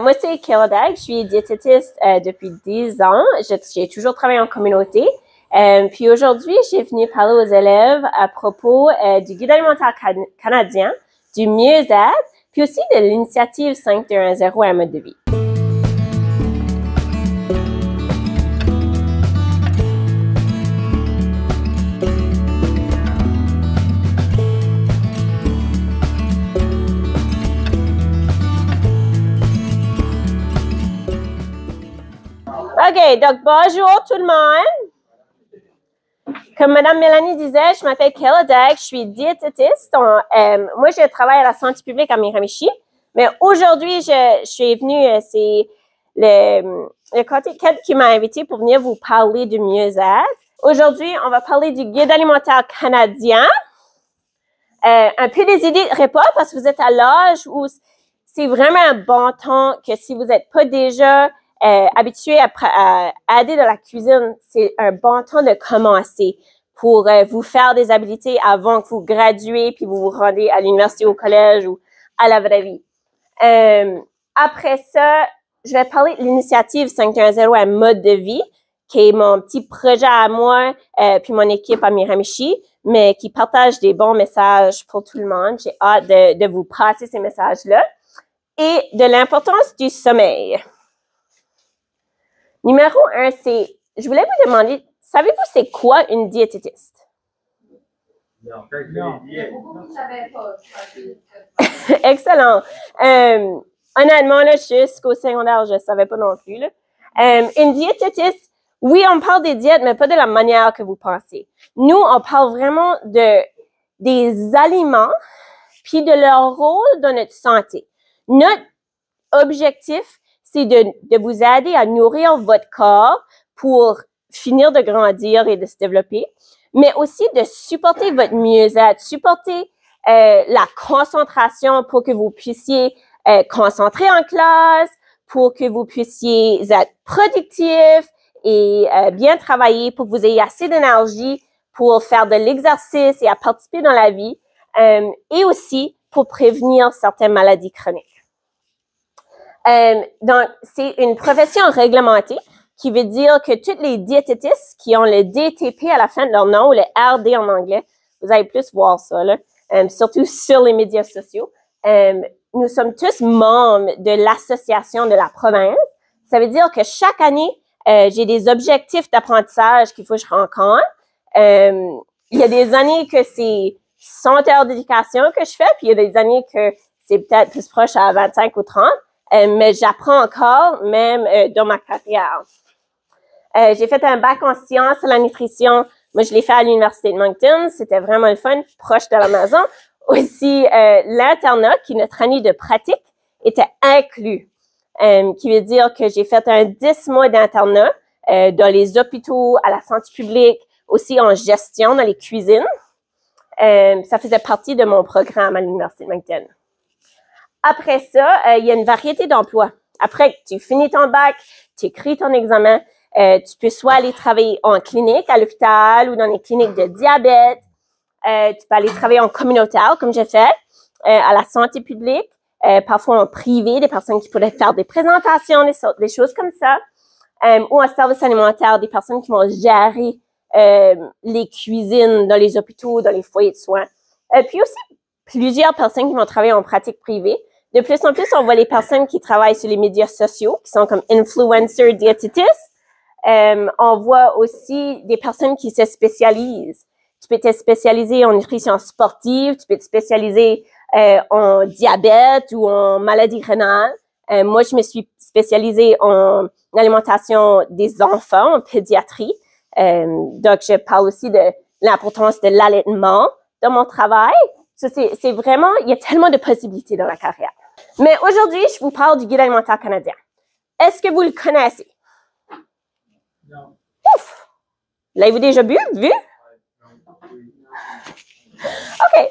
Moi, c'est Kayla Dagg. Je suis diététiste depuis 10 ans. J'ai toujours travaillé en communauté. Puis aujourd'hui, j'ai venu parler aux élèves à propos du guide alimentaire canadien, du mieux-être, puis aussi de l'initiative 5-2-1-0 à un mode de vie. OK, donc bonjour tout le monde. Comme Mme Mélanie disait, je m'appelle Kayla Dagg, je suis diététiste. Moi, je travaille à la santé publique à Miramichi, mais aujourd'hui, je suis venue, c'est le côté qui m'a invité pour venir vous parler du mieux-être. Aujourd'hui, on va parler du guide alimentaire canadien, un peu des idées de repas parce que vous êtes à l'âge où c'est vraiment un bon temps que si vous n'êtes pas déjà habitué à aider dans la cuisine, c'est un bon temps de commencer pour vous faire des habiletés avant que vous graduez puis vous vous rendez à l'université, au collège ou à la vraie vie. Après ça, je vais parler de l'initiative 5-1-0 un mode de vie, qui est mon petit projet à moi puis mon équipe à Miramichi, mais qui partage des bons messages pour tout le monde. J'ai hâte de vous passer ces messages-là. Et de l'importance du sommeil. Numéro 1, c'est, je voulais vous demander, savez-vous c'est quoi une diététiste? Non. Beaucoup ne savaient pas. Excellent. Honnêtement, là, jusqu'au secondaire, je ne savais pas non plus. Là. Une diététiste, oui, on parle des diètes, mais pas de la manière que vous pensez. Nous, on parle vraiment des aliments puis de leur rôle dans notre santé. Notre objectif, c'est de vous aider à nourrir votre corps pour finir de grandir et de se développer, mais aussi de supporter votre mieux-être, supporter la concentration pour que vous puissiez concentrer en classe, pour que vous puissiez être productif et bien travailler, pour que vous ayez assez d'énergie pour faire de l'exercice et à participer dans la vie, et aussi pour prévenir certaines maladies chroniques. Donc, c'est une profession réglementée qui veut dire que toutes les diététistes qui ont le DTP à la fin de leur nom, ou le RD en anglais, vous allez plus voir ça, là, surtout sur les médias sociaux. Nous sommes tous membres de l'association de la province. Ça veut dire que chaque année, j'ai des objectifs d'apprentissage qu'il faut que je rencontre. Il y a des années que c'est 100 heures d'éducation que je fais, puis il y a des années que c'est peut-être plus proche à 25 ou 30. Mais j'apprends encore, même dans ma carrière. J'ai fait un bac en sciences de la nutrition. Moi, je l'ai fait à l'Université de Moncton. C'était vraiment le fun, proche de la maison. Aussi, l'internat, qui est notre année de pratique, était inclus. Qui veut dire que j'ai fait un 10 mois d'internat dans les hôpitaux, à la santé publique, aussi en gestion dans les cuisines. Ça faisait partie de mon programme à l'Université de Moncton. Après ça, il y a une variété d'emplois. Après que tu finis ton bac, tu écris ton examen, tu peux soit aller travailler en clinique, à l'hôpital ou dans les cliniques de diabète. Tu peux aller travailler en communautaire, comme j'ai fait, à la santé publique, parfois en privé, des personnes qui pourraient faire des présentations, des choses comme ça, ou en service alimentaire, des personnes qui vont gérer les cuisines dans les hôpitaux, dans les foyers de soins. Puis aussi, plusieurs personnes qui vont travailler en pratique privée. De plus en plus, on voit les personnes qui travaillent sur les médias sociaux, qui sont comme influencers diététistes. On voit aussi des personnes qui se spécialisent. Tu peux te spécialiser en nutrition sportive, tu peux te spécialiser en diabète ou en maladie rénale. Moi, je me suis spécialisée en alimentation des enfants, en pédiatrie. Donc, je parle aussi de l'importance de l'allaitement dans mon travail. Ça, c'est vraiment, il y a tellement de possibilités dans la carrière. Mais aujourd'hui, je vous parle du guide alimentaire canadien. Est-ce que vous le connaissez? Non. Ouf! L'avez-vous déjà vu? OK.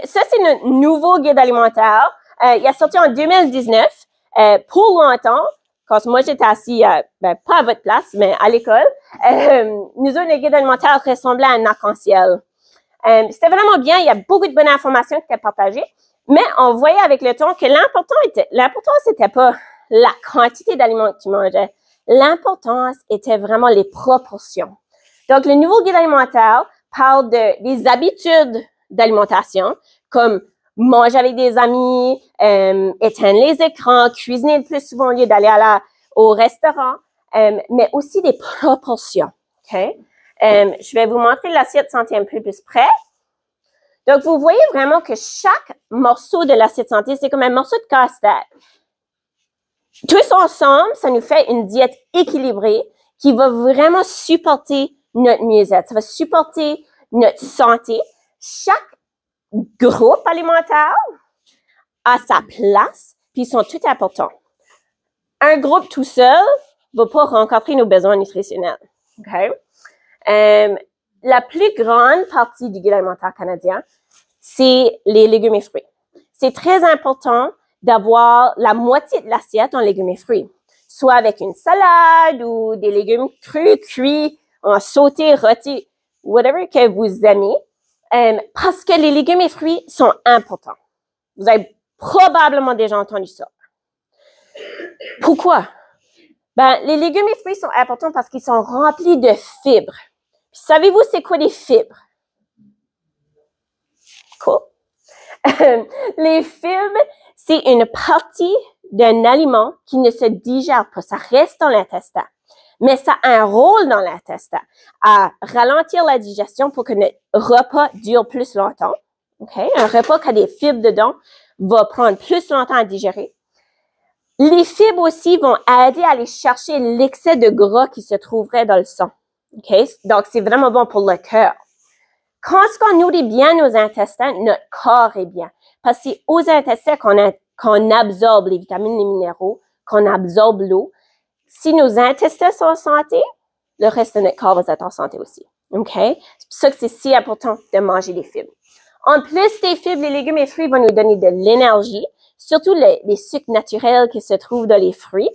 Ça, c'est notre nouveau guide alimentaire. Il est sorti en 2019. Pour longtemps, quand moi, j'étais assis, pas à votre place, mais à l'école, nous autres, le guide alimentaire ressemblait à un arc-en-ciel. C'était vraiment bien. Il y a beaucoup de bonnes informations qui étaient partagées. Mais on voyait avec le temps que l'important, c'était pas la quantité d'aliments que tu mangeais. L'importance était vraiment les proportions. Donc, le nouveau guide alimentaire parle des habitudes d'alimentation, comme manger avec des amis, éteindre les écrans, cuisiner le plus souvent au lieu d'aller au restaurant, mais aussi des proportions. Okay? Je vais vous montrer l'assiette santé un peu plus près. Donc, vous voyez vraiment que chaque morceau de l'assiette santé, c'est comme un morceau de casse-tête. Tous ensemble, ça nous fait une diète équilibrée qui va vraiment supporter notre mieux-être. Ça va supporter notre santé. Chaque groupe alimentaire a sa place, puis ils sont tous importants. Un groupe tout seul ne va pas rencontrer nos besoins nutritionnels. Okay? La plus grande partie du guide alimentaire canadien, c'est les légumes et fruits. C'est très important d'avoir la moitié de l'assiette en légumes et fruits, soit avec une salade ou des légumes crus, cuits, en sauté, rôti, whatever que vous aimez, parce que les légumes et fruits sont importants. Vous avez probablement déjà entendu ça. Pourquoi? Ben, les légumes et fruits sont importants parce qu'ils sont remplis de fibres. Puis, savez-vous c'est quoi des fibres? Cool. Les fibres, c'est une partie d'un aliment qui ne se digère pas. Ça reste dans l'intestin. Mais ça a un rôle dans l'intestin à ralentir la digestion pour que notre repas dure plus longtemps. Okay? Un repas qui a des fibres dedans va prendre plus longtemps à digérer. Les fibres aussi vont aider à aller chercher l'excès de gras qui se trouverait dans le sang. Okay? Donc, c'est vraiment bon pour le cœur. Quand on nourrit bien nos intestins, notre corps est bien. Parce que c'est aux intestins qu'on absorbe les vitamines, les minéraux, qu'on absorbe l'eau. Si nos intestins sont en santé, le reste de notre corps va être en santé aussi. OK? C'est pour ça que c'est si important de manger des fibres. En plus des fibres, les légumes et fruits vont nous donner de l'énergie, surtout les sucres naturels qui se trouvent dans les fruits.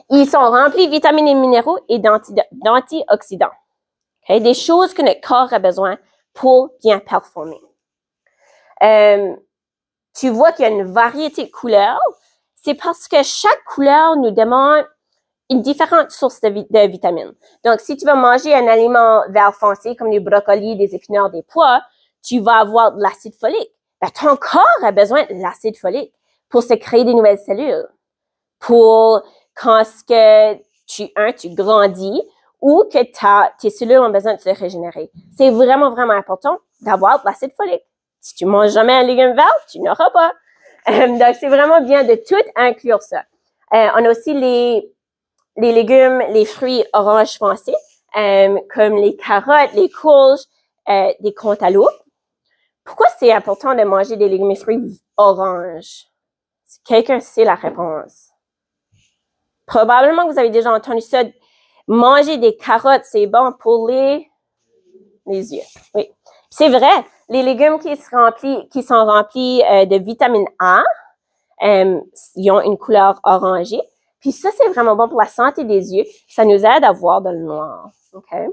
Ils sont remplis de vitamines et minéraux et d'antioxydants. Okay? Des choses que notre corps a besoin pour bien performer. Tu vois qu'il y a une variété de couleurs. C'est parce que chaque couleur nous demande une différente source de vitamines. Donc, si tu vas manger un aliment vert foncé comme des brocolis, des épinards, des pois, tu vas avoir de l'acide folique. Ben, ton corps a besoin de l'acide folique pour se créer des nouvelles cellules. Pour quand tu grandis ou que tes cellules ont besoin de se régénérer. C'est vraiment, vraiment important d'avoir de l'acide folique. Si tu manges jamais un légume vert, tu n'auras pas. Donc, c'est vraiment bien de tout inclure ça. On a aussi les légumes, les fruits orange foncés, comme les carottes, les courges, des cantaloupes. Pourquoi c'est important de manger des légumes et fruits orange? Si quelqu'un sait la réponse. Probablement que vous avez déjà entendu ça. Manger des carottes, c'est bon pour les yeux. Oui. C'est vrai. Les légumes qui sont remplis de vitamine A, ils ont une couleur orangée. Puis ça, c'est vraiment bon pour la santé des yeux. Ça nous aide à voir dans le noir. Okay?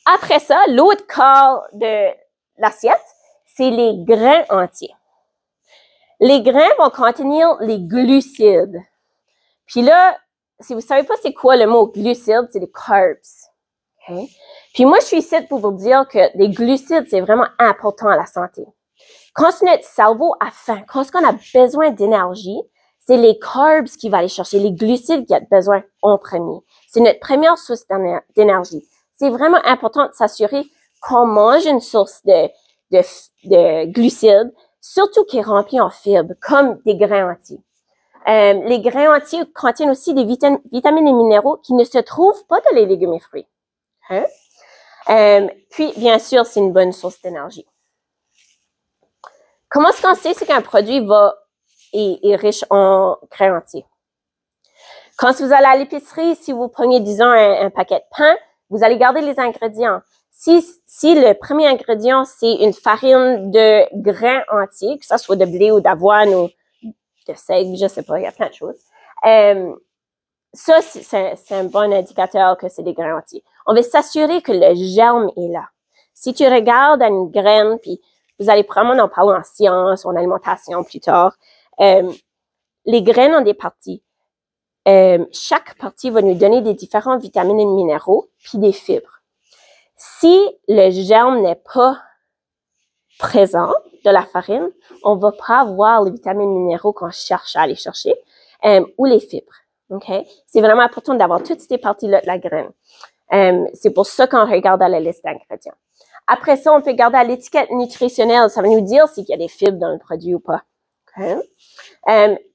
Après ça, l'autre quart de l'assiette, c'est les grains entiers. Les grains vont contenir les glucides. Puis là, si vous savez pas c'est quoi le mot glucides, c'est les carbs. Okay? Puis moi, je suis ici pour vous dire que les glucides, c'est vraiment important à la santé. Quand notre cerveau a faim, quand on a besoin d'énergie, c'est les carbs qui vont aller chercher, les glucides qui a besoin en premier. C'est notre première source d'énergie. C'est vraiment important de s'assurer qu'on mange une source de glucides, surtout qui est remplie en fibres, comme des grains entiers. Les grains entiers contiennent aussi des vitamines et minéraux qui ne se trouvent pas dans les légumes et fruits. Hein? Puis, bien sûr, c'est une bonne source d'énergie. Comment est-ce qu'on sait qu'un produit est riche en grains entiers? Quand vous allez à l'épicerie, si vous prenez, disons, un paquet de pain, vous allez garder les ingrédients. Si le premier ingrédient, c'est une farine de grains entiers, que ça soit de blé ou d'avoine ou de seigle, je sais pas, il y a plein de choses. Ça, c'est un bon indicateur que c'est des grains entiers. On va s'assurer que le germe est là. Si tu regardes une graine, puis vous allez probablement en parler en sciences, en alimentation plus tard, les graines ont des parties. Chaque partie va nous donner des différentes vitamines et minéraux, puis des fibres. Si le germe n'est pas présent de la farine, on va pas avoir les vitamines et minéraux qu'on cherche à aller chercher, ou les fibres. Okay? C'est vraiment important d'avoir toutes ces parties-là de la graine. C'est pour ça qu'on regarde à la liste d'ingrédients. Après ça, on peut regarder à l'étiquette nutritionnelle. Ça va nous dire s'il y a des fibres dans le produit ou pas. Okay?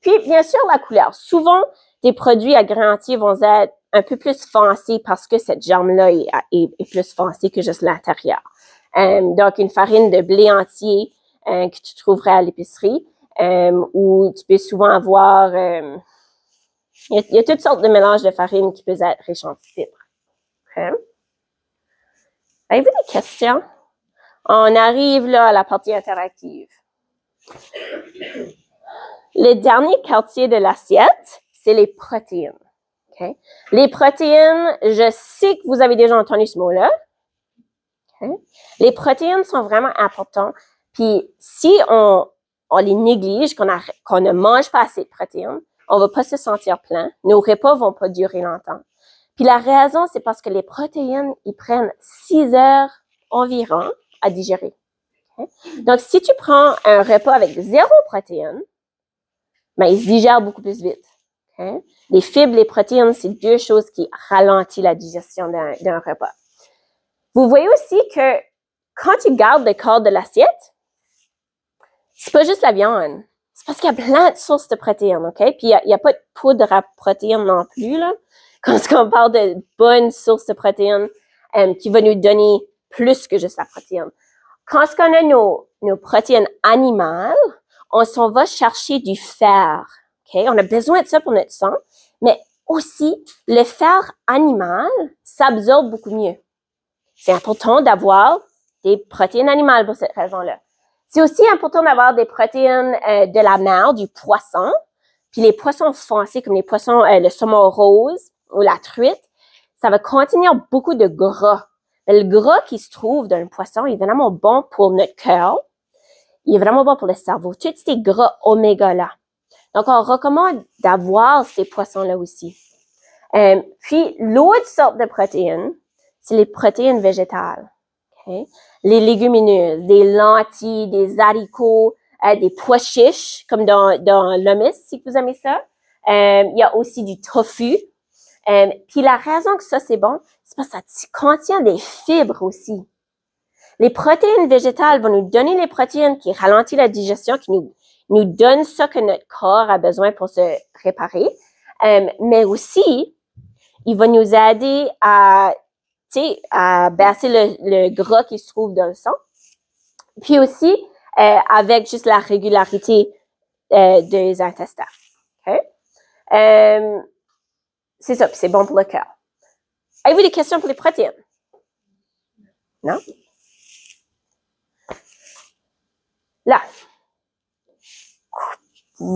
Puis, bien sûr, la couleur. Souvent, des produits à grains entiers vont être un peu plus foncés parce que cette germe-là est plus foncée que juste l'intérieur. Donc, une farine de blé entier que tu trouverais à l'épicerie, où tu peux souvent avoir... il y a toutes sortes de mélanges de farine qui peuvent être riches en fibres. Okay. Avez-vous des questions? On arrive là à la partie interactive. Le dernier quartier de l'assiette, c'est les protéines. Okay. Les protéines, je sais que vous avez déjà entendu ce mot-là. Okay. Les protéines sont vraiment importantes. Puis si on les néglige, qu'on ne mange pas assez de protéines, on va pas se sentir plein. Nos repas vont pas durer longtemps. Puis la raison, c'est parce que les protéines, ils prennent 6 heures environ à digérer. Okay? Donc, si tu prends un repas avec 0 protéines, ben, il se digère beaucoup plus vite. Okay? Les fibres, les protéines, c'est 2 choses qui ralentissent la digestion d'un repas. Vous voyez aussi que quand tu gardes le corps de l'assiette, c'est pas juste la viande. C'est parce qu'il y a plein de sources de protéines, OK? Puis il y a pas de poudre à protéines non plus, là. Quand on parle de bonnes sources de protéines qui va nous donner plus que juste la protéine. Quand on a nos protéines animales, on s'en va chercher du fer, OK? On a besoin de ça pour notre sang, mais aussi, le fer animal s'absorbe beaucoup mieux. C'est important d'avoir des protéines animales pour cette raison-là. C'est aussi important d'avoir des protéines de la mer, du poisson, puis les poissons foncés comme les poissons, le saumon rose ou la truite, ça va contenir beaucoup de gras. Le gras qui se trouve dans le poisson est vraiment bon pour notre cœur, il est vraiment bon pour le cerveau, tous ces gras oméga-là. Donc, on recommande d'avoir ces poissons-là aussi. Puis, l'autre sorte de protéines, c'est les protéines végétales. Okay? Les légumineuses, des lentilles, des haricots, des pois chiches, comme dans l'hummus, si vous aimez ça. Il y a aussi du tofu. Puis la raison que ça, c'est bon, c'est parce que ça contient des fibres aussi. Les protéines végétales vont nous donner les protéines qui ralentissent la digestion, qui nous donnent ça que notre corps a besoin pour se réparer. Mais aussi, il va nous aider à baisser le gras qui se trouve dans le sang. Puis aussi, avec juste la régularité des intestins. Okay? C'est ça, puis c'est bon pour le cœur. Avez-vous des questions pour les protéines? Non? Là.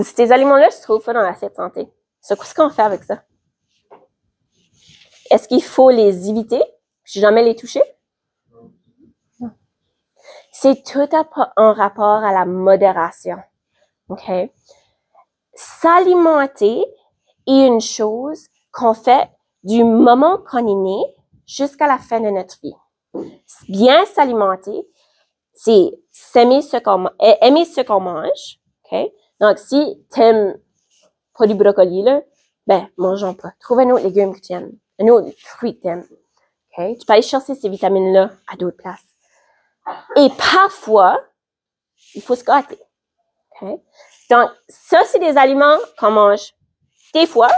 Ces aliments-là se trouvent pas dans l'assiette santé. Qu'est-ce qu'on fait avec ça? Est-ce qu'il faut les éviter? Jamais les toucher? Non. C'est tout en rapport à la modération. OK? S'alimenter est une chose qu'on fait du moment qu'on est né jusqu'à la fin de notre vie. Bien s'alimenter, c'est aimer ce qu'on mange. OK? Donc, si t'aimes pas du brocoli, là, ben, mangeons pas. Trouve un autre légume que tu aimes. Un autre fruit que tu aimes. Okay? Tu peux aller chercher ces vitamines-là à d'autres places. Et parfois, il faut se gâter. Okay? Donc, ça, c'est des aliments qu'on mange des fois,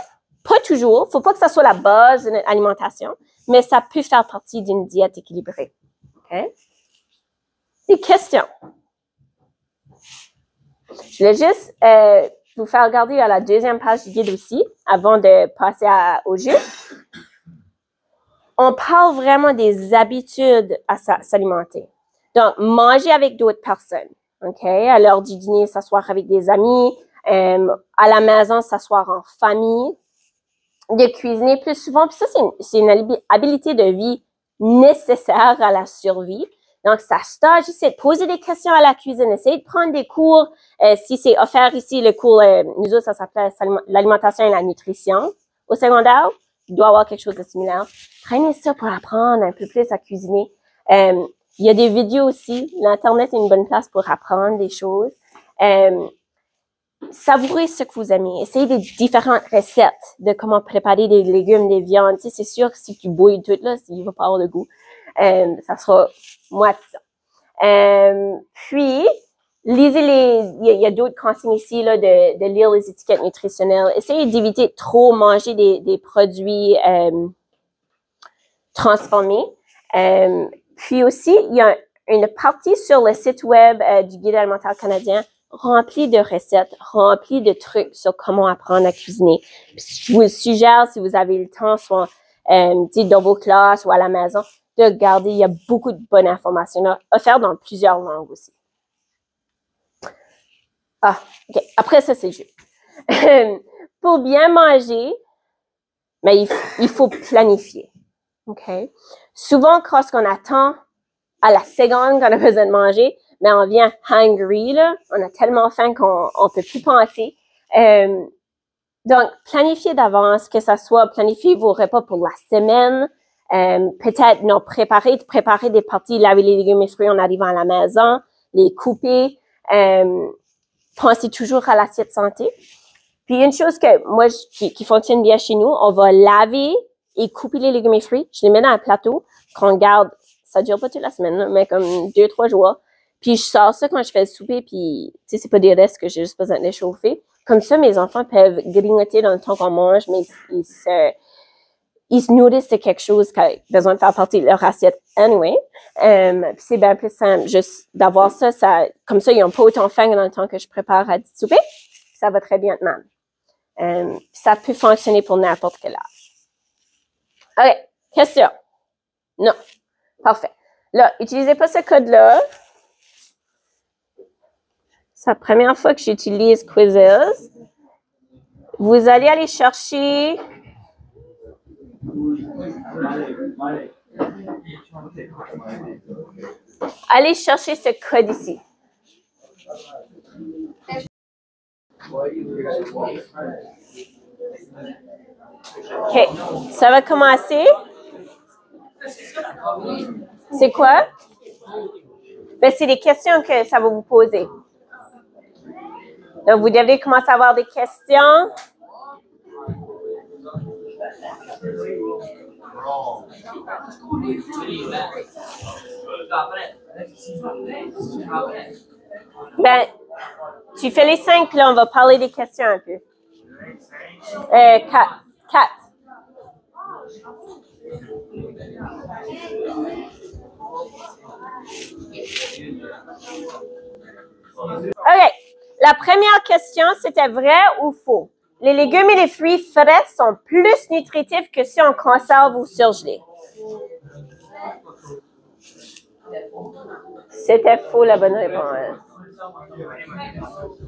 pas toujours. Faut pas que ça soit la base de notre alimentation, mais ça peut faire partie d'une diète équilibrée. Okay? Des questions? Je voulais juste vous faire regarder à la deuxième page du guide aussi, avant de passer au jeu. On parle vraiment des habitudes à s'alimenter. Donc, manger avec d'autres personnes. OK? À l'heure du dîner, s'asseoir avec des amis. À la maison, s'asseoir en famille. De cuisiner plus souvent. Puis ça, c'est une habilité de vie nécessaire à la survie. Donc, ça stage ici, poser des questions à la cuisine, essayer de prendre des cours. Si c'est offert ici, le cours, nous autres, ça s'appelle l'alimentation et la nutrition au secondaire. Il doit y avoir quelque chose de similaire. Prenez ça pour apprendre un peu plus à cuisiner. Il y a des vidéos aussi. L'Internet est une bonne place pour apprendre des choses. Savourez ce que vous aimez. Essayez des différentes recettes de comment préparer des légumes, des viandes. Tu sais, c'est sûr que si tu bouilles tout, là, il va pas avoir de goût. Ça sera moitié ça. Puis, lisez il y a d'autres consignes ici, là, de lire les étiquettes nutritionnelles. Essayez d'éviter de trop manger des produits, transformés. Puis aussi, il y a une partie sur le site web, du Guide alimentaire canadien remplie de recettes, remplie de trucs sur comment apprendre à cuisiner. Puis, je vous le suggère, si vous avez le temps, soit, dans vos classes ou à la maison, de regarder. Il y a beaucoup de bonnes informations là, offertes dans plusieurs langues aussi. Ah, OK. Après ça, c'est le jus. Pour bien manger, mais il faut planifier. OK? Souvent, quand on attend à la seconde qu'on a besoin de manger, mais on vient hungry, là. On a tellement faim qu'on peut plus penser. Donc, planifiez d'avance, que ça soit planifier vos repas pour la semaine. Peut-être préparer des parties, laver les légumes et fruits en arrivant à la maison, les couper. Pensez toujours à l'assiette santé. Puis une chose que moi qui fonctionne bien chez nous, on va laver et couper les légumes et fruits. Je les mets dans un plateau qu'on garde. Ça dure pas toute la semaine, là, mais comme 2-3 jours. Puis je sors ça quand je fais le souper, puis tu sais, c'est pas des restes que j'ai juste besoin de les chauffer. Comme ça, mes enfants peuvent grignoter dans le temps qu'on mange, mais ils se nourrissent de quelque chose qui a besoin de faire partie de leur assiette anyway. Puis c'est bien plus simple juste d'avoir ça, comme ça, ils n'ont pas autant faim dans le temps que je prépare à du souper. Ça va très bien de même. Ça peut fonctionner pour n'importe quel âge. OK. Question? Non. Parfait. Là, utilisez pas ce code-là. C'est la première fois que j'utilise Quizzes. Vous allez aller chercher... Allez chercher ce code ici. OK. Ça va commencer. C'est quoi? Ben, c'est des questions que ça va vous poser. Donc, vous devez commencer à avoir des questions. Ben, tu fais les 5, là, on va parler des questions un peu. 4. OK. La première question, c'était vrai ou faux? Les légumes et les fruits frais sont plus nutritifs que si on conserve ou surgelés. C'était faux, la bonne réponse.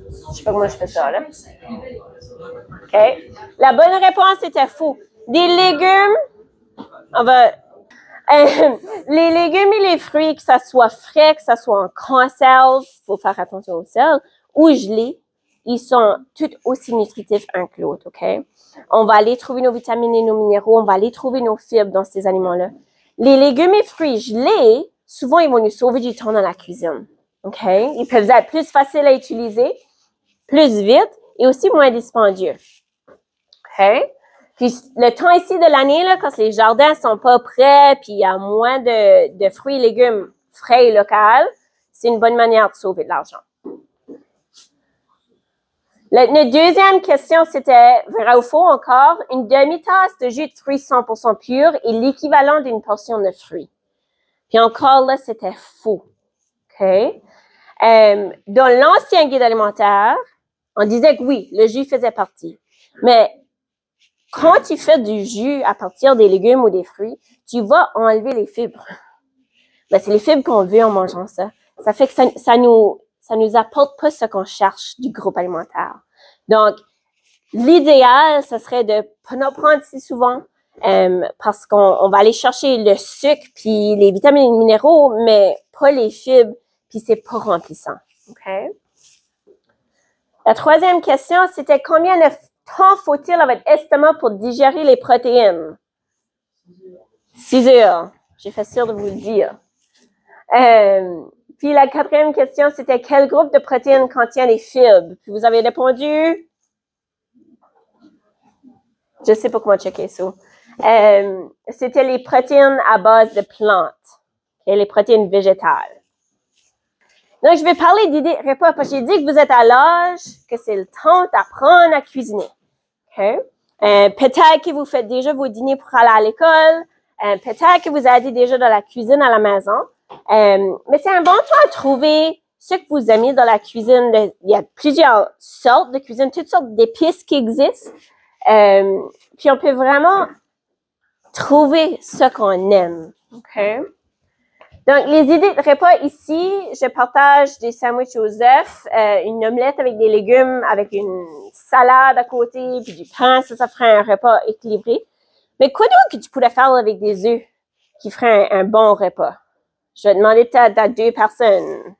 Je sais pas comment je fais ça, là. OK. La bonne réponse était faux. Des légumes, les légumes et les fruits, que ça soit frais, que ça soit en conserve, faut faire attention au sel, ou gelés, ils sont tout aussi nutritifs un que l'autre, OK? On va aller trouver nos vitamines et nos minéraux, on va aller trouver nos fibres dans ces aliments-là. Les légumes et fruits gelés, souvent, ils vont nous sauver du temps dans la cuisine, OK? Ils peuvent être plus faciles à utiliser, plus vite et aussi moins dispendieux, OK? Puis le temps ici de l'année, là, quand les jardins sont pas prêts, puis il y a moins de fruits et légumes frais et locaux, c'est une bonne manière de sauver de l'argent. Notre deuxième question, c'était vrai ou faux encore. Une demi-tasse de jus de fruits 100% pur est l'équivalent d'une portion de fruits. Puis encore là, c'était faux. OK? Dans l'ancien guide alimentaire, on disait que oui, le jus faisait partie. Mais quand tu fais du jus à partir des légumes ou des fruits, tu vas enlever les fibres. Ben, c'est les fibres qu'on veut en mangeant ça. Ça fait que ça nous apporte pas ce qu'on cherche du groupe alimentaire. Donc, l'idéal, ce serait de pas en prendre si souvent, parce qu'on va aller chercher le sucre puis les vitamines et les minéraux, mais pas les fibres, puis c'est pas remplissant. OK? La troisième question, c'était combien de temps faut-il à votre estomac pour digérer les protéines? 6 heures. J'ai fait sûr de vous le dire. Puis la quatrième question, c'était quel groupe de protéines contient les fibres? Puis vous avez répondu? Je sais pas comment checker ça. C'était les protéines à base de plantes et les protéines végétales. Donc, je vais parler d'idées repas parce que j'ai dit que vous êtes à l'âge que c'est le temps d'apprendre à cuisiner. Okay? Peut-être que vous faites déjà vos dîners pour aller à l'école. Peut-être que vous aidez déjà dans la cuisine à la maison. Mais c'est un bon temps à trouver ce que vous aimez dans la cuisine. Il y a plusieurs sortes de cuisine, toutes sortes d'épices qui existent. Puis on peut vraiment trouver ce qu'on aime. Okay? Donc, les idées de repas ici, je partage des sandwichs aux œufs, une omelette avec des légumes, avec une salade à côté, puis du pain, ça ferait un repas équilibré. Mais quoi d'autre que tu pourrais faire avec des œufs qui ferait un bon repas? Je vais demander peut-être à 2 personnes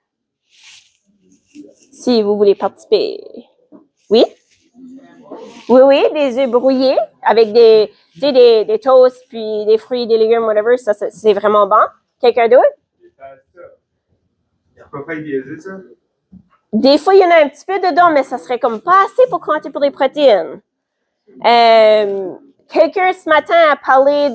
si vous voulez participer. Oui? Oui, des œufs brouillés avec des toasts, puis des fruits, des légumes, whatever, ça c'est vraiment bon. Quelqu'un d'autre? Il n'y a pas fait des œufs, ça? Des fois, il y en a un petit peu dedans, mais ça serait comme pas assez pour compter pour les protéines. Quelqu'un ce matin a parlé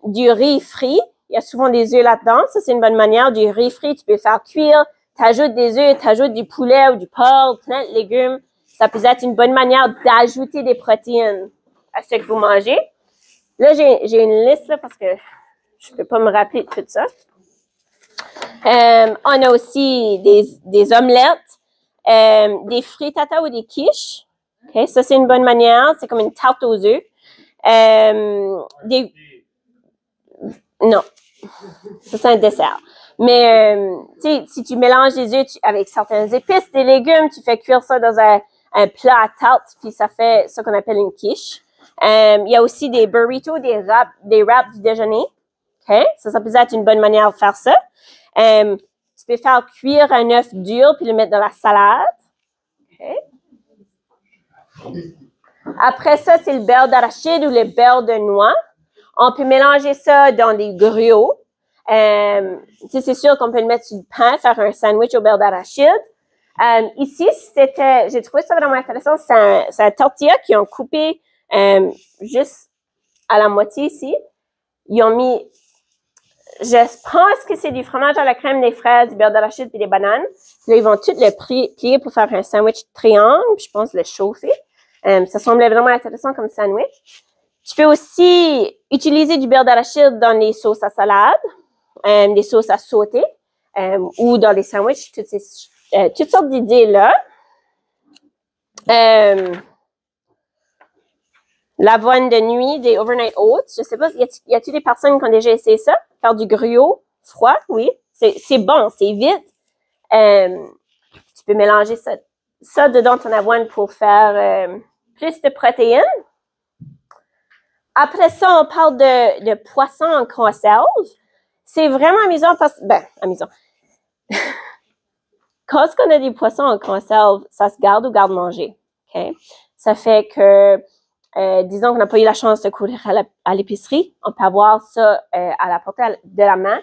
du riz frit. Il y a souvent des œufs là-dedans. Ça, c'est une bonne manière. Du riz frit, tu peux faire cuire. Tu ajoutes des œufs, tu ajoutes du poulet ou du porc, plein de légumes. Ça peut être une bonne manière d'ajouter des protéines à ce que vous mangez. Là, j'ai une liste là, parce que je peux pas me rappeler de tout ça. On a aussi des omelettes, des frittatas ou des quiches. Okay, ça, c'est une bonne manière. C'est comme une tarte aux œufs. Non. Ça, c'est un dessert. Mais, si tu mélanges les œufs avec certaines épices, des légumes, tu fais cuire ça dans un plat à tarte, puis ça fait ce qu'on appelle une quiche. Il y a aussi des burritos, des wraps du déjeuner. Okay? Ça peut être une bonne manière de faire ça. Tu peux faire cuire un œuf dur puis le mettre dans la salade. Okay? Après ça, c'est le beurre d'arachide ou le beurre de noix. On peut mélanger ça dans des griots. C'est sûr qu'on peut le mettre sur du pain, faire un sandwich au beurre d'arachide. Ici, j'ai trouvé ça vraiment intéressant. C'est un tortilla qu'ils ont coupé juste à la moitié ici. Ils ont mis, je pense que c'est du fromage à la crème, des fraises, du beurre d'arachide et des bananes. Là, ils vont tout le plier pour faire un sandwich triangle, puis je pense le chauffer. Ça semblait vraiment intéressant comme sandwich. Tu peux aussi utiliser du beurre d'arachide dans les sauces à salade, des sauces à sauter, ou dans les sandwichs, toutes sortes d'idées là. L'avoine de nuit, des overnight oats. Je sais pas, y a-t-il des personnes qui ont déjà essayé ça? Faire du gruau froid, oui. C'est bon, c'est vite. Tu peux mélanger ça dedans ton avoine pour faire plus de protéines. Après ça, on parle de poisson en conserve. C'est vraiment amusant parce amusant. Quand on a des poissons en conserve, ça se garde ou garde-manger. Okay? Ça fait que disons qu'on n'a pas eu la chance de courir à l'épicerie, on peut avoir ça à la portée de la main,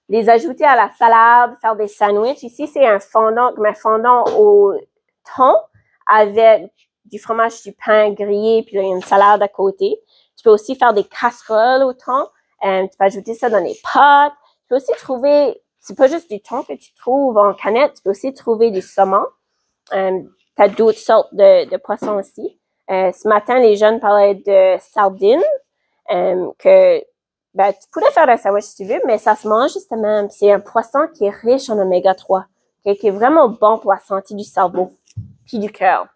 les ajouter à la salade, faire des sandwichs. Ici, c'est un fondant au thon avec du fromage, du pain grillé, puis là, il y a une salade à côté. Tu peux aussi faire des casseroles au thon. Tu peux ajouter ça dans les pâtes. Tu peux aussi trouver, c'est pas juste du thon que tu trouves en canette, tu peux aussi trouver du saumon. Tu as d'autres sortes de poissons aussi. Ce matin, les jeunes parlaient de sardines, que tu pourrais faire un sandwich si tu veux, mais ça se mange justement. C'est un poisson qui est riche en oméga 3, qui est vraiment bon pour la santé du cerveau puis du cœur.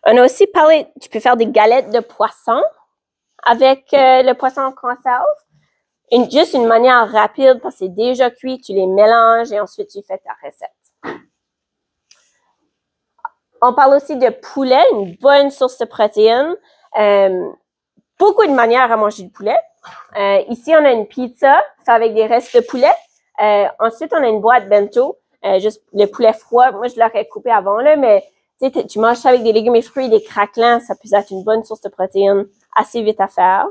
On a aussi parlé, tu peux faire des galettes de poisson avec le poisson en conserve. Juste une manière rapide parce que c'est déjà cuit, tu les mélanges et ensuite tu fais ta recette. On parle aussi de poulet, une bonne source de protéines. beaucoup de manières à manger du poulet. Ici, on a une pizza faite avec des restes de poulet. Ensuite, on a une boîte bento, juste le poulet froid. Moi, je l'aurais coupé avant, là, mais tu manges ça avec des légumes et fruits, des craquelins, ça peut être une bonne source de protéines, assez vite à faire.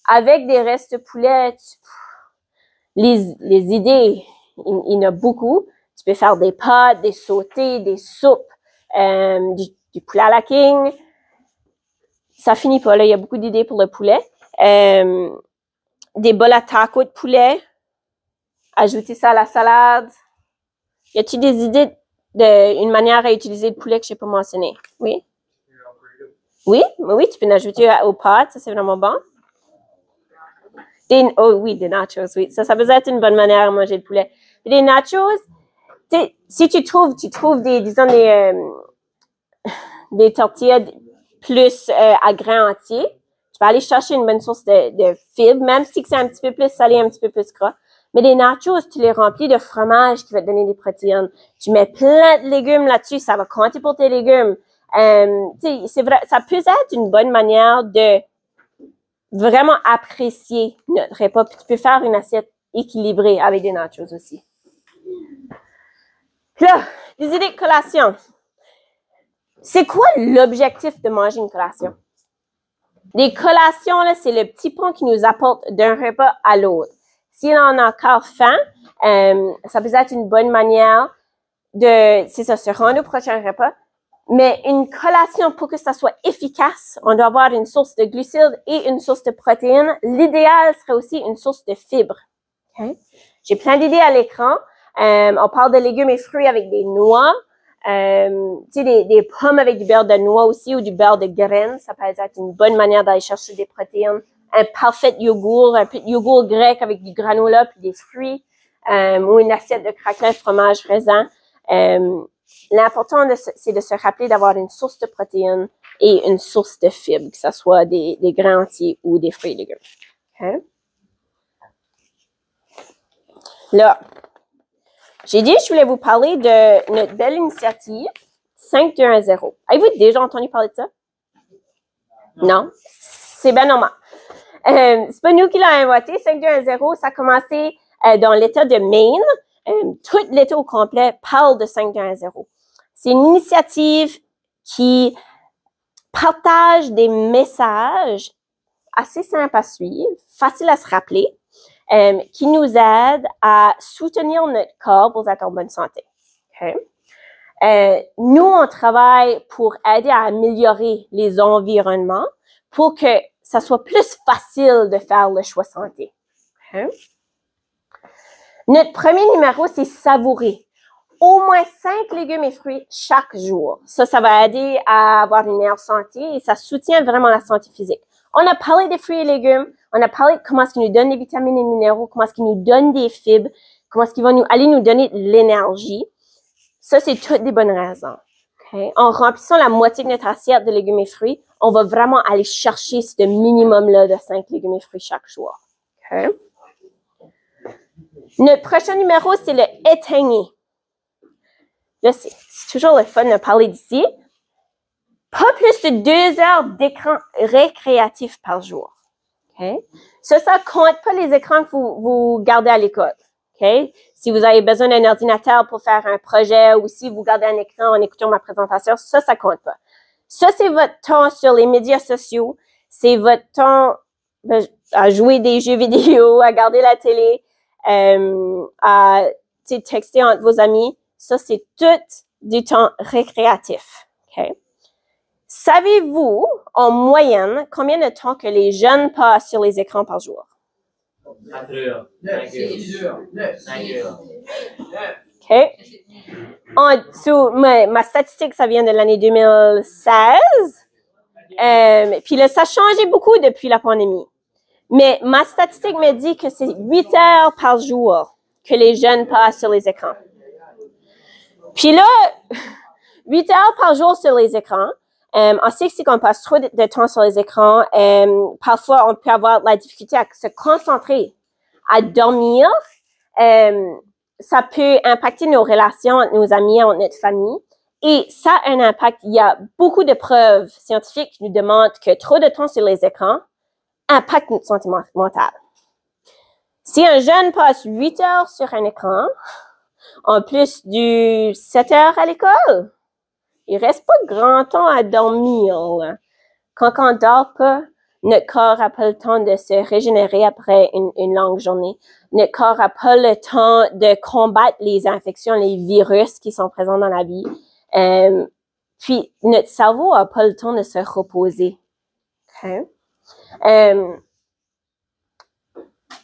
Avec des restes de poulet, les idées, il y en a beaucoup. Tu peux faire des pâtes, des sautés, des soupes, du poulet à la king. Ça finit pas, là. Il y a beaucoup d'idées pour le poulet. Des bols à tacos de poulet. Ajouter ça à la salade. Y a-t-il des idées d'une manière à utiliser le poulet que je n'ai pas mentionné? Oui? Oui, tu peux en ajouter aux pâtes. Ça, c'est vraiment bon. Des nachos, oui. Ça peut être une bonne manière à manger le poulet. Puis des nachos, si tu trouves des tortillas plus à grains entiers, tu peux aller chercher une bonne source de fibres, même si c'est un petit peu plus salé, un petit peu plus gras. Mais les nachos, tu les remplis de fromage qui va te donner des protéines. Tu mets plein de légumes là-dessus, ça va compter pour tes légumes. C'est vrai, ça peut être une bonne manière de vraiment apprécier notre repas. Puis tu peux faire une assiette équilibrée avec des nachos aussi. Là, des idées de collation. C'est quoi l'objectif de manger une collation? Les collations, là, c'est le petit pont qui nous apporte d'un repas à l'autre. Si on a encore faim, ça peut être une bonne manière se rendre au prochain repas. Mais une collation, pour que ça soit efficace, on doit avoir une source de glucides et une source de protéines. L'idéal serait aussi une source de fibres. Okay? J'ai plein d'idées à l'écran. On parle de légumes et fruits avec des noix. Des pommes avec du beurre de noix aussi ou du beurre de graines. Ça peut être une bonne manière d'aller chercher des protéines. Un parfait yogourt, un peu de yogourt grec avec du granola puis des fruits. Ou une assiette de craquelin, fromage, raisin. L'important, c'est de se rappeler d'avoir une source de protéines et une source de fibres, que ce soit des grains entiers ou des fruits et légumes. Okay? Là, j'ai dit que je voulais vous parler de notre belle initiative 5-2-1-0. Avez-vous déjà entendu parler de ça? Non? C'est bien normal. C'est pas nous qui l'avons inventé. 5-2-1-0, ça a commencé dans l'État de Maine. Tout l'État au complet parle de 5-2-1-0. C'est une initiative qui partage des messages assez simples à suivre, faciles à se rappeler, qui nous aident à soutenir notre corps pour être en bonne santé. Okay? Nous, on travaille pour aider à améliorer les environnements pour que ça soit plus facile de faire le choix santé. Okay? Notre premier numéro, c'est savourer. Au moins 5 légumes et fruits chaque jour. Ça va aider à avoir une meilleure santé et ça soutient vraiment la santé physique. On a parlé des fruits et légumes, on a parlé de comment est-ce qu'ils nous donnent des vitamines et minéraux, comment est-ce qu'ils nous donnent des fibres, comment est-ce qu'ils vont aller nous donner de l'énergie. Ça, c'est toutes des bonnes raisons. Okay? En remplissant la moitié de notre assiette de légumes et fruits, on va vraiment aller chercher ce minimum-là de 5 légumes et fruits chaque jour. Okay? Notre prochain numéro, c'est le éteigner. Là, c'est toujours le fun de parler d'ici. Pas plus de 2 heures d'écran récréatif par jour. Okay? Ça compte pas les écrans que vous gardez à l'école. Okay? Si vous avez besoin d'un ordinateur pour faire un projet ou si vous gardez un écran en écoutant ma présentation, ça compte pas. Ça, c'est votre temps sur les médias sociaux. C'est votre temps à jouer des jeux vidéo, à regarder la télé, à texter entre vos amis. Ça, c'est tout du temps récréatif. Okay? Savez-vous, en moyenne, combien de temps que les jeunes passent sur les écrans par jour? 4 heures. 6 heures. 5 heures. OK. Ma statistique, ça vient de l'année 2016. Puis là, ça a changé beaucoup depuis la pandémie. Mais ma statistique me dit que c'est 8 heures par jour que les jeunes passent sur les écrans. Puis là, 8 heures par jour sur les écrans, on sait que si on passe trop de temps sur les écrans, parfois on peut avoir la difficulté à se concentrer, à dormir. Ça peut impacter nos relations entre nos amis, entre notre famille. Et ça a un impact. Il y a beaucoup de preuves scientifiques qui nous démontrent que trop de temps sur les écrans impacte notre santé mentale. Si un jeune passe 8 heures sur un écran, en plus du 7 heures à l'école, il reste pas grand temps à dormir. Là. Quand on dort pas, notre corps n'a pas le temps de se régénérer après une longue journée. Notre corps n'a pas le temps de combattre les infections, les virus qui sont présents dans la vie. Puis, notre cerveau n'a pas le temps de se reposer. Okay?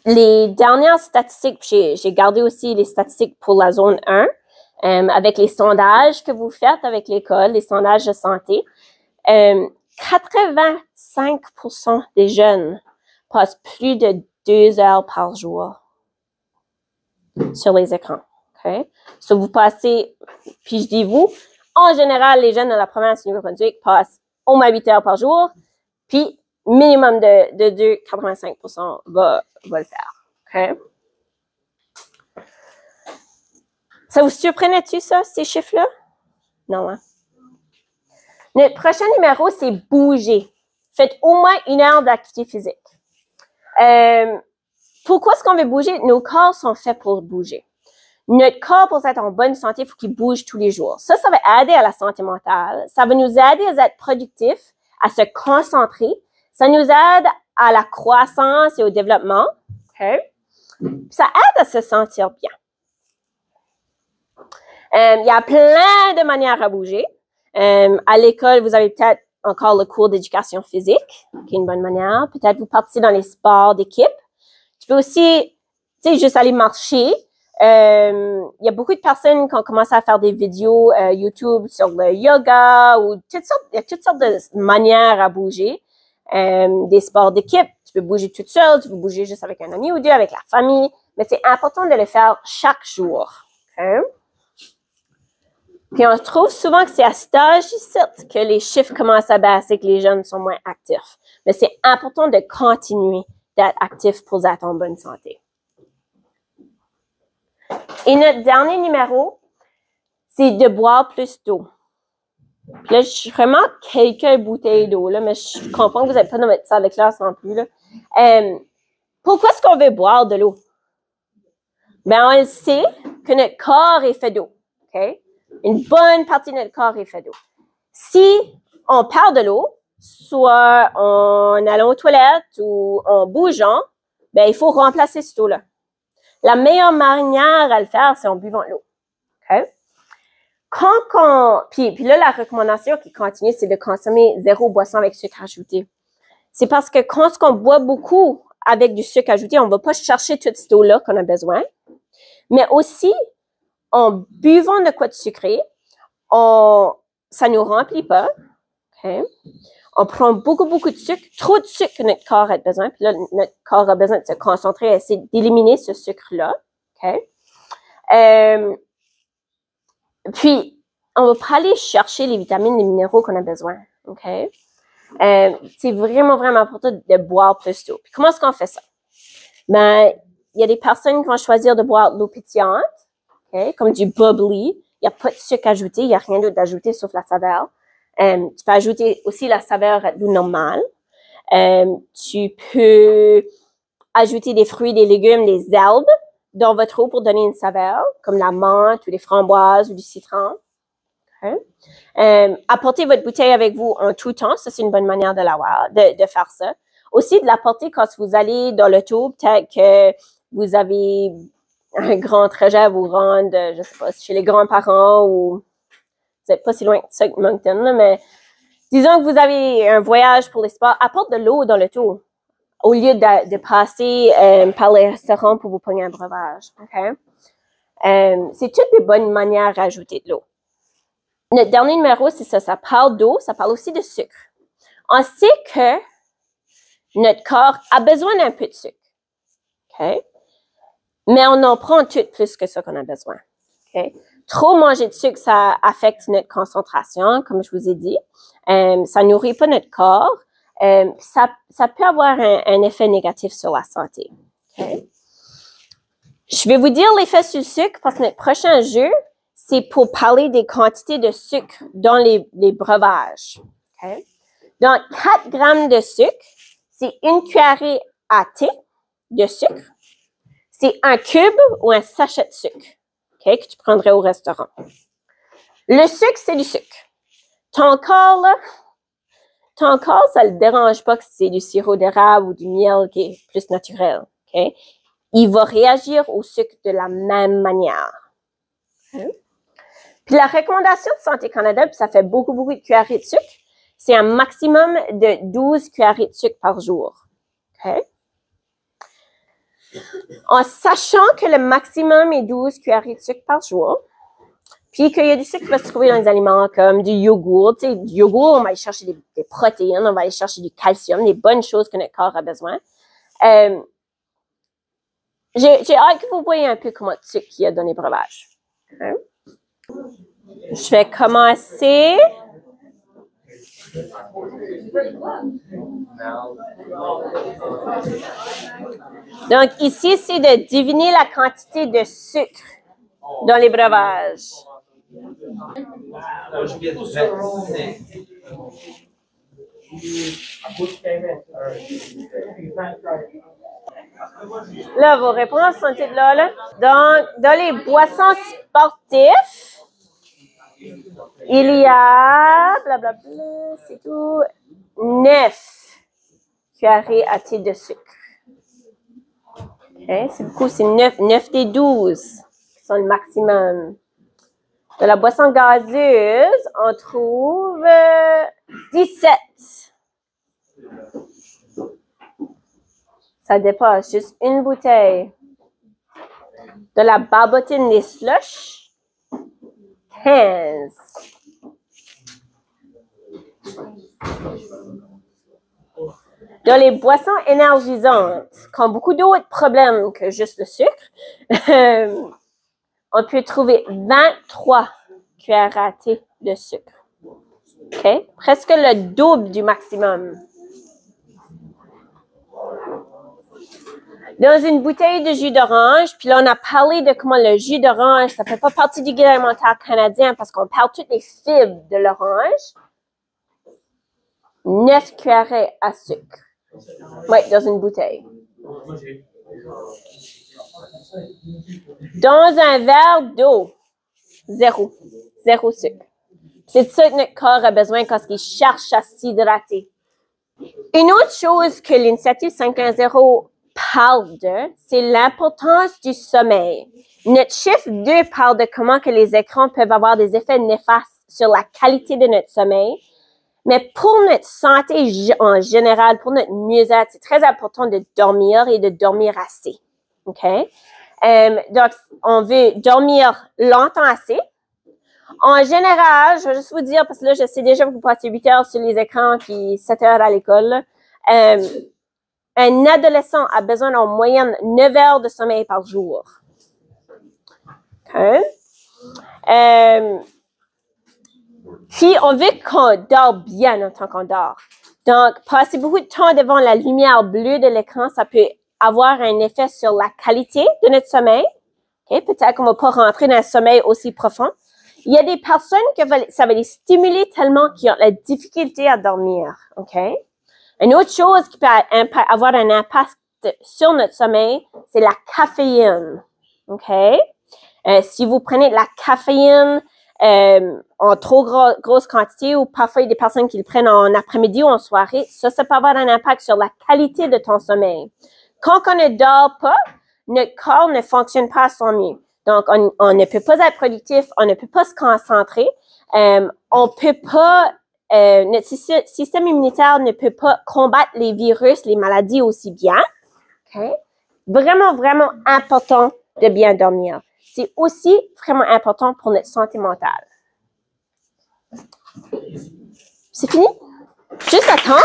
Les dernières statistiques, j'ai gardé aussi les statistiques pour la zone 1, avec les sondages que vous faites avec l'école, les sondages de santé. 85% des jeunes passent plus de 2 heures par jour sur les écrans. Okay? So vous passez, puis je dis vous, en général, les jeunes de la province du Nouveau-Brunswick passent au moins 8 heures par jour, puis minimum de 2, 85% va le faire. Okay? Ça vous surprenait-tu, ça, ces chiffres-là? Non, hein? Notre prochain numéro, c'est bouger. Faites au moins 1 heure d'activité physique. Pourquoi est-ce qu'on veut bouger? Nos corps sont faits pour bouger. Notre corps, pour être en bonne santé, il faut qu'il bouge tous les jours. Ça va aider à la santé mentale. Ça va nous aider à être productifs, à se concentrer. Ça nous aide à la croissance et au développement. Okay? Ça aide à se sentir bien. Il y a plein de manières à bouger. À l'école, vous avez peut-être encore le cours d'éducation physique, qui est une bonne manière. Peut-être vous participez dans les sports d'équipe. Tu peux aussi, juste aller marcher. Il y a beaucoup de personnes qui ont commencé à faire des vidéos YouTube sur le yoga ou il y a toutes sortes de manières à bouger. Des sports d'équipe, tu peux bouger toute seule, tu peux bouger juste avec un ami ou deux, avec la famille, mais c'est important de le faire chaque jour. Okay? Puis on trouve souvent que c'est à cet âge-ci que les chiffres commencent à baisser, que les jeunes sont moins actifs. Mais c'est important de continuer d'être actif pour être en bonne santé. Et notre dernier numéro, c'est de boire plus d'eau. Puis là, je remarque quelques bouteilles d'eau, là, mais je comprends que vous n'êtes pas dans votre salle de classe non plus, là. Pourquoi est-ce qu'on veut boire de l'eau? Ben, on le sait que notre corps est fait d'eau. Okay? Une bonne partie de notre corps est fait d'eau. Si on perd de l'eau, soit en allant aux toilettes ou en bougeant, ben, il faut remplacer cette eau-là. La meilleure manière à le faire, c'est en buvant de l'eau. Okay? Puis là, la recommandation qui continue, c'est de consommer 0 boisson avec sucre ajouté. C'est parce que quand on boit beaucoup avec du sucre ajouté, on ne va pas chercher toute cette eau-là qu'on a besoin. Mais aussi, en buvant de quoi de sucré, ça ne nous remplit pas. Okay? On prend beaucoup de sucre, trop de sucre que notre corps a besoin. Puis là, notre corps a besoin de se concentrer et essayer d'éliminer ce sucre-là. Okay? Puis, on va pas aller chercher les vitamines, les minéraux qu'on a besoin. Okay? C'est vraiment important de boire plus d'eau. Puis, comment est-ce qu'on fait ça? Ben, il y a des personnes qui vont choisir de boire de l'eau pétillante, okay? Comme du bubbly. Il n'y a pas de sucre ajouté, il n'y a rien d'autre d'ajouté sauf la saveur. Tu peux ajouter aussi la saveur d'eau normale. Tu peux ajouter des fruits, des légumes, des herbes dans votre eau pour donner une saveur, comme la menthe ou les framboises ou du citron. Okay. Apportez votre bouteille avec vous en tout temps, ça c'est une bonne manière de faire ça. Aussi de l'apporter quand vous allez dans l'auto, peut-être que vous avez un grand trajet à vous rendre, je sais pas, chez les grands-parents ou vous n'êtes pas si loin que ça que Moncton, là, mais disons que vous avez un voyage pour les sports, apporte de l'eau dans l'auto au lieu de passer par les restaurants pour vous pogner un breuvage. Okay? C'est toutes des bonnes manières à ajouter de l'eau. Notre dernier numéro, c'est ça. Ça parle d'eau, ça parle aussi de sucre. On sait que notre corps a besoin d'un peu de sucre. Okay? Mais on en prend tout plus que ça qu'on a besoin. Okay? Trop manger de sucre, ça affecte notre concentration, comme je vous ai dit. Ça nourrit pas notre corps. Ça peut avoir un effet négatif sur la santé. Okay? Je vais vous dire l'effet sur le sucre parce que notre prochain jeu, c'est pour parler des quantités de sucre dans les breuvages. Okay? Donc, 4 grammes de sucre, c'est une cuillerée à thé de sucre. C'est un cube ou un sachet de sucre, okay, que tu prendrais au restaurant. Le sucre, c'est du sucre. Ton corps, là, ça ne le dérange pas que c'est du sirop d'érable ou du miel qui est plus naturel. Okay? Il va réagir au sucre de la même manière. Okay? Puis la recommandation de Santé Canada, puis ça fait beaucoup de cuillerées de sucre, c'est un maximum de 12 cuillerées de sucre par jour. Okay? En sachant que le maximum est 12 cuillerées de sucre par jour, puis qu'il y a du sucre qui va se trouver dans les aliments comme du yogourt. Tu sais, du yogourt, on va aller chercher des protéines, on va aller chercher du calcium, des bonnes choses que notre corps a besoin. J'ai hâte que vous voyez un peu comment de sucre il y a dans les breuvages. Okay? Je vais commencer. Donc, ici, c'est de deviner la quantité de sucre dans les breuvages. Là, vos réponses sont toutes là. Donc, dans les boissons sportives, il y a, blablabla, c'est tout, 9 cuillerées à thé de sucre. Okay, c'est beaucoup, c'est 9 des 12 qui sont le maximum. Dans la boisson gazeuse, on trouve 17. Ça dépasse juste une bouteille. Dans la barbotine des slushs, 15. Dans les boissons énergisantes, qui ont beaucoup d'autres problèmes que juste le sucre, on peut trouver 23 cuillères à thé de sucre. Okay? Presque le double du maximum. Dans une bouteille de jus d'orange, puis là, on a parlé de comment le jus d'orange, ça fait pas partie du guide alimentaire canadien parce qu'on perd toutes les fibres de l'orange. 9 cuillerées à sucre. Oui, dans une bouteille. Dans un verre d'eau, 0 sucre. C'est ça que notre corps a besoin quand il cherche à s'hydrater. Une autre chose que l'initiative 510 parle de, c'est l'importance du sommeil. Notre chiffre 2 parle de comment que les écrans peuvent avoir des effets néfastes sur la qualité de notre sommeil. Mais pour notre santé en général, pour notre mieux-être, c'est très important de dormir et de dormir assez. OK? Donc, on veut dormir longtemps assez. En général, je vais juste vous dire, parce que là, je sais déjà que vous passez 8 heures sur les écrans puis 7 heures à l'école. Un adolescent a besoin en moyenne 9 heures de sommeil par jour. OK? Puis, on veut qu'on dort bien en tant qu'on dort. Donc, passer beaucoup de temps devant la lumière bleue de l'écran, ça peut avoir un effet sur la qualité de notre sommeil. Okay? Peut-être qu'on ne va pas rentrer dans un sommeil aussi profond. Il y a des personnes que ça va les stimuler tellement qu'ils ont la difficulté à dormir. Okay? Une autre chose qui peut avoir un impact sur notre sommeil, c'est la caféine. Okay? Si vous prenez de la caféine en trop grosse quantité ou parfois il y a des personnes qui le prennent en après-midi ou en soirée, ça peut avoir un impact sur la qualité de ton sommeil. Quand on ne dort pas, notre corps ne fonctionne pas à son mieux. Donc, on ne peut pas être productif, on ne peut pas se concentrer, on peut pas, notre système immunitaire ne peut pas combattre les virus, les maladies aussi bien. Okay? Vraiment, vraiment important de bien dormir. C'est aussi vraiment important pour notre santé mentale. C'est fini? Juste attendre.